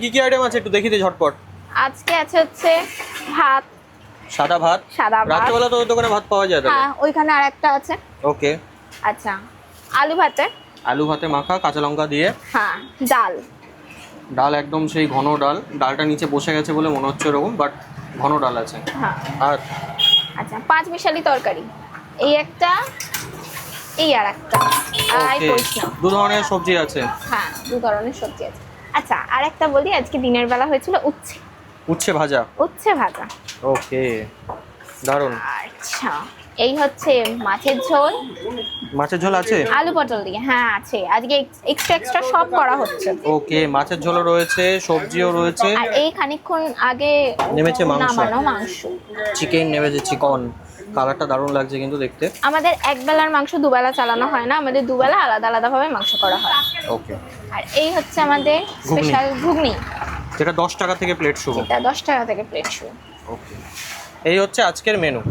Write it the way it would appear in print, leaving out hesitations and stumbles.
কি কি আইটেম আছে একটু দেখি দে ঝটপট। আজকে আছে হচ্ছে ভাত, সাদা ভাত। সাদা ভাত। রাত্রেবেলা তো ওই দোকানে ভাত পাওয়া যায় তাহলে? হ্যাঁ, ওইখানে আরেকটা আছে। ওকে। আচ্ছা, আলু ভাতে। আলু ভাতে মাখা কাঁচা লঙ্কা দিয়ে। হ্যাঁ, ডাল। ডাল একদম সেই ঘন ডাল, ডালটা নিচে বসে গেছে বলে মনে হচ্ছে এরকম, বাট ঘন ডাল আছে। হ্যাঁ। আর আচ্ছা, 5 মিশালি তরকারি। এই একটা, এই আর একটা। আর ওকে, করিস না। দু ধরনের সবজি আছে। হ্যাঁ, 2 ধরনের সবজি আছে। আচ্ছা, আর একটা বলি, আজকে দিনের বেলা হয়েছিল উচ্ছে। উচ্ছে ভাজা। উচ্ছে ভাজা। ওকে, দারুণ। আচ্ছা, এই হচ্ছে মাছের ঝোল। মাছের ঝোল আছে? আলু পটল দিয়ে, হ্যাঁ আছে। আজকে এক্সট্রা সব করা হচ্ছে। ওকে, মাছের ঝোলও রয়েছে, সবজিও রয়েছে। আর এই খানিকক্ষণ আগে নেমেছে মাংস। নামানো মাংস। চিকেন নেমেছে, চিকন। কালারটা দারুণ লাগছে কিন্তু দেখতে। আমাদের এক বেলার মাংস দুবেলা চালানো হয় না, আমাদের দুবেলা আলাদা আলাদা ভাবে মাংস করা হয়। ওকে। আর এই হচ্ছে আমাদের স্পেশাল ঘুগনি, যেটা 10 টাকা থেকে প্লেট শুরু। যেটা 10 টাকা থেকে প্লেট শুরু। ওকে, এই হচ্ছে আজকের মেনু।